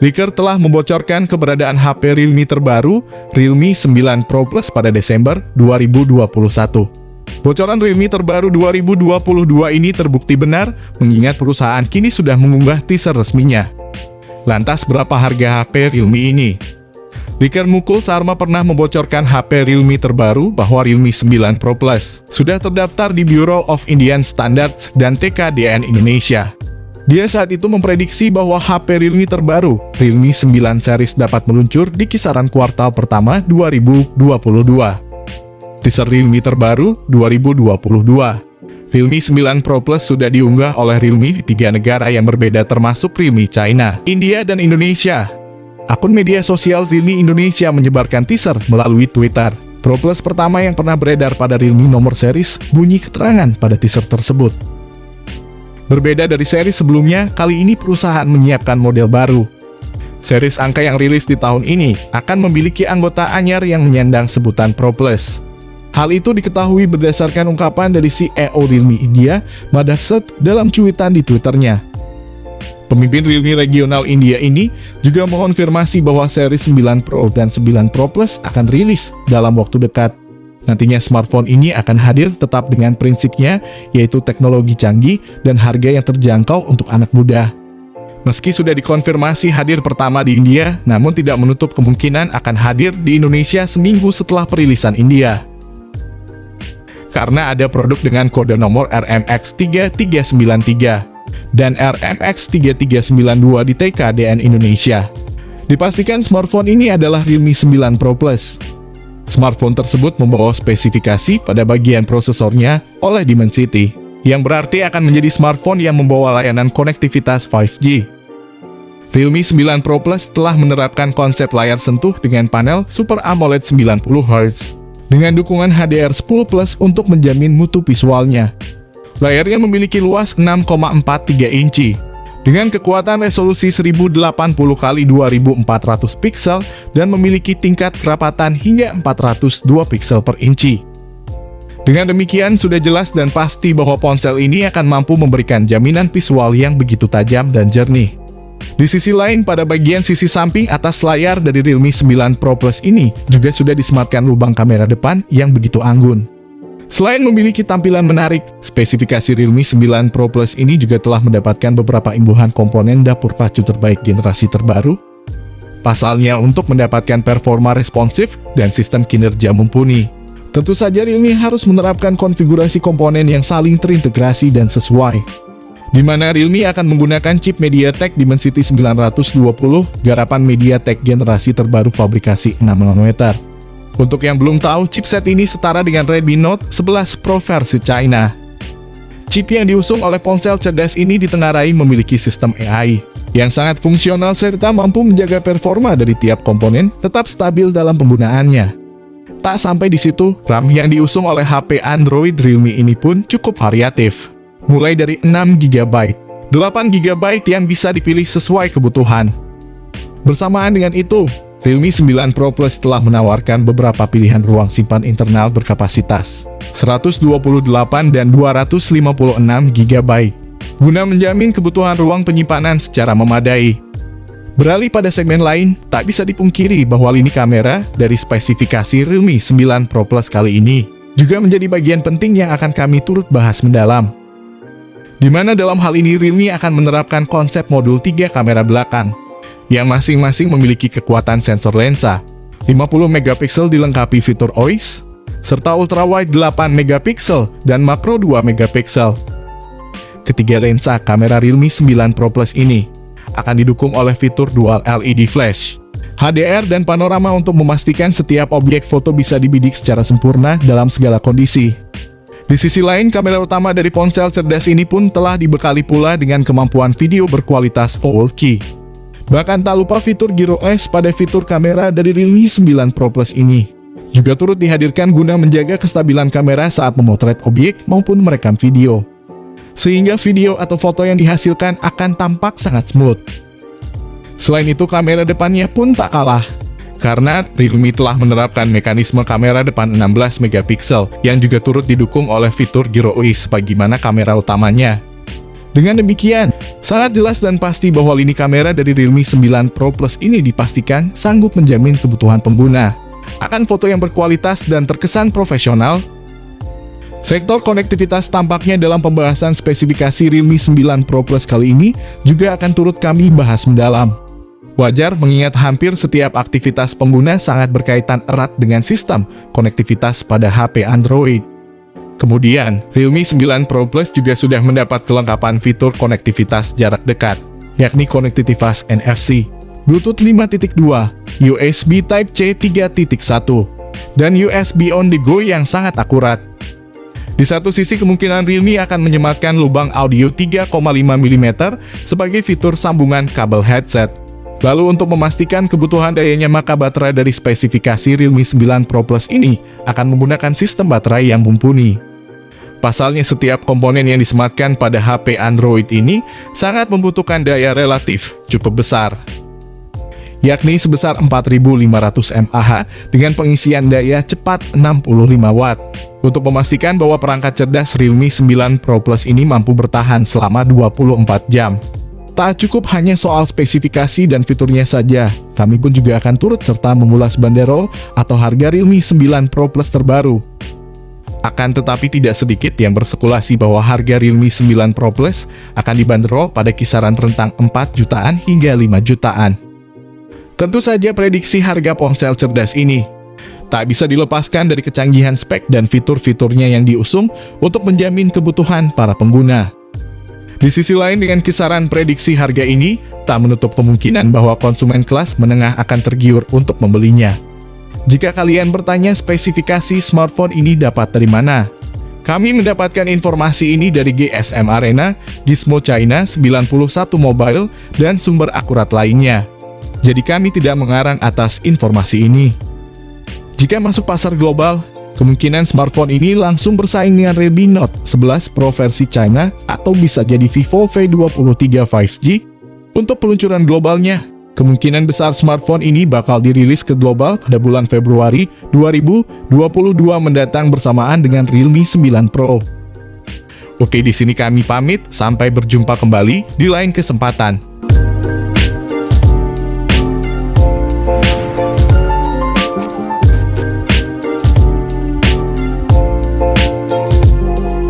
Leaker telah membocorkan keberadaan HP Realme terbaru, Realme 9 Pro Plus pada Desember 2021. Bocoran Realme terbaru 2022 ini terbukti benar, mengingat perusahaan kini sudah mengunggah teaser resminya. Lantas berapa harga HP Realme ini? Leaker Mukul Sharma pernah membocorkan HP Realme terbaru bahwa Realme 9 Pro Plus sudah terdaftar di Bureau of Indian Standards dan TKDN Indonesia. Dia saat itu memprediksi bahwa HP Realme terbaru, Realme 9 series dapat meluncur di kisaran kuartal pertama 2022. Teaser Realme terbaru 2022. Realme 9 Pro Plus sudah diunggah oleh Realme di 3 negara yang berbeda termasuk Realme China, India, dan Indonesia. Akun media sosial Realme Indonesia menyebarkan teaser melalui Twitter. Pro Plus pertama yang pernah beredar pada Realme nomor series bunyi keterangan pada teaser tersebut. Berbeda dari seri sebelumnya, kali ini perusahaan menyiapkan model baru. Series angka yang rilis di tahun ini akan memiliki anggota anyar yang menyandang sebutan Pro Plus. Hal itu diketahui berdasarkan ungkapan dari CEO Realme India, Madhur Sheth, dalam cuitan di Twitternya. Pemimpin Realme regional India ini juga mengonfirmasi bahwa seri 9 Pro dan 9 Pro Plus akan rilis dalam waktu dekat. Nantinya smartphone ini akan hadir tetap dengan prinsipnya, yaitu teknologi canggih dan harga yang terjangkau untuk anak muda. Meski sudah dikonfirmasi hadir pertama di India, namun tidak menutup kemungkinan akan hadir di Indonesia seminggu setelah perilisan India. Karena ada produk dengan kode nomor RMX3393 dan RMX3392 di TKDN Indonesia. Dipastikan smartphone ini adalah Realme 9 Pro Plus. Smartphone tersebut membawa spesifikasi pada bagian prosesornya oleh Dimensity, yang berarti akan menjadi smartphone yang membawa layanan konektivitas 5G. Realme 9 Pro Plus telah menerapkan konsep layar sentuh dengan panel Super AMOLED 90Hz, dengan dukungan HDR10+ untuk menjamin mutu visualnya. Layarnya memiliki luas 6,43 inci, dengan kekuatan resolusi 1080x2400 piksel dan memiliki tingkat kerapatan hingga 402 piksel per inci. Dengan demikian, sudah jelas dan pasti bahwa ponsel ini akan mampu memberikan jaminan visual yang begitu tajam dan jernih. Di sisi lain, pada bagian sisi samping atas layar dari Realme 9 Pro Plus ini juga sudah disematkan lubang kamera depan yang begitu anggun. Selain memiliki tampilan menarik, spesifikasi Realme 9 Pro Plus ini juga telah mendapatkan beberapa imbuhan komponen dapur pacu terbaik generasi terbaru. Pasalnya, untuk mendapatkan performa responsif dan sistem kinerja mumpuni, tentu saja Realme harus menerapkan konfigurasi komponen yang saling terintegrasi dan sesuai, di mana Realme akan menggunakan chip MediaTek Dimensity 920 garapan MediaTek generasi terbaru fabrikasi 6 nanometer. Untuk yang belum tahu, chipset ini setara dengan Redmi Note 11 Pro versi China. Chip yang diusung oleh ponsel cerdas ini ditengarai memiliki sistem AI yang sangat fungsional serta mampu menjaga performa dari tiap komponen tetap stabil dalam penggunaannya. Tak sampai di situ, RAM yang diusung oleh HP Android Realme ini pun cukup variatif, mulai dari 6 GB, 8 GB yang bisa dipilih sesuai kebutuhan. Bersamaan dengan itu, Realme 9 Pro Plus telah menawarkan beberapa pilihan ruang simpan internal berkapasitas 128 dan 256 GB, guna menjamin kebutuhan ruang penyimpanan secara memadai. Beralih pada segmen lain, tak bisa dipungkiri bahwa lini kamera dari spesifikasi Realme 9 Pro Plus kali ini juga menjadi bagian penting yang akan kami turut bahas mendalam. Di mana dalam hal ini Realme akan menerapkan konsep modul 3 kamera belakang, yang masing-masing memiliki kekuatan sensor lensa 50 megapiksel dilengkapi fitur OIS, serta ultrawide 8 megapiksel dan makro 2 megapiksel. Ketiga lensa kamera Realme 9 Pro Plus ini akan didukung oleh fitur dual LED flash, HDR, dan panorama untuk memastikan setiap objek foto bisa dibidik secara sempurna dalam segala kondisi. Di sisi lain, kamera utama dari ponsel cerdas ini pun telah dibekali pula dengan kemampuan video berkualitas 4K. Bahkan tak lupa fitur Gyro S pada fitur kamera dari Realme 9 Pro Plus ini juga turut dihadirkan guna menjaga kestabilan kamera saat memotret objek maupun merekam video, sehingga video atau foto yang dihasilkan akan tampak sangat smooth. Selain itu, kamera depannya pun tak kalah, karena Realme telah menerapkan mekanisme kamera depan 16 megapiksel yang juga turut didukung oleh fitur Gyro OIS sebagaimana kamera utamanya. Dengan demikian, Sangat jelas dan pasti bahwa lini kamera dari Realme 9 Pro Plus ini dipastikan sanggup menjamin kebutuhan pengguna akan foto yang berkualitas dan terkesan profesional. Sektor konektivitas tampaknya dalam pembahasan spesifikasi Realme 9 Pro Plus kali ini juga akan turut kami bahas mendalam. Wajar mengingat hampir setiap aktivitas pengguna sangat berkaitan erat dengan sistem konektivitas pada HP Android. Kemudian, Realme 9 Pro Plus juga sudah mendapat kelengkapan fitur konektivitas jarak dekat, yakni konektivitas NFC, Bluetooth 5.2, USB Type-C 3.1, dan USB on the go yang sangat akurat. Di satu sisi kemungkinan Realme akan menyematkan lubang audio 3,5 mm sebagai fitur sambungan kabel headset. Lalu untuk memastikan kebutuhan dayanya, maka baterai dari spesifikasi Realme 9 Pro Plus ini akan menggunakan sistem baterai yang mumpuni. Pasalnya setiap komponen yang disematkan pada HP Android ini sangat membutuhkan daya relatif cukup besar, yakni sebesar 4500 mAh dengan pengisian daya cepat 65 Watt. Untuk memastikan bahwa perangkat cerdas Realme 9 Pro Plus ini mampu bertahan selama 24 jam. Tak cukup hanya soal spesifikasi dan fiturnya saja, kami pun juga akan turut serta mengulas banderol atau harga Realme 9 Pro Plus terbaru. Akan tetapi tidak sedikit yang berspekulasi bahwa harga Realme 9 Pro Plus akan dibanderol pada kisaran rentang 4 jutaan hingga 5 jutaan. Tentu saja prediksi harga ponsel cerdas ini tak bisa dilepaskan dari kecanggihan spek dan fitur-fiturnya yang diusung untuk menjamin kebutuhan para pengguna. Di sisi lain, dengan kisaran prediksi harga ini, tak menutup kemungkinan bahwa konsumen kelas menengah akan tergiur untuk membelinya. Jika kalian bertanya spesifikasi smartphone ini dapat dari mana? Kami mendapatkan informasi ini dari GSM Arena, Gizmo China, 91 Mobile, dan sumber akurat lainnya. Jadi kami tidak mengarang atas informasi ini. Jika masuk pasar global, kemungkinan smartphone ini langsung bersaing dengan Redmi Note 11 Pro versi China atau bisa jadi Vivo V23 5G. Untuk peluncuran globalnya, kemungkinan besar smartphone ini bakal dirilis ke global pada bulan Februari 2022 mendatang bersamaan dengan Realme 9 Pro. Oke, di sini kami pamit, sampai berjumpa kembali di lain kesempatan.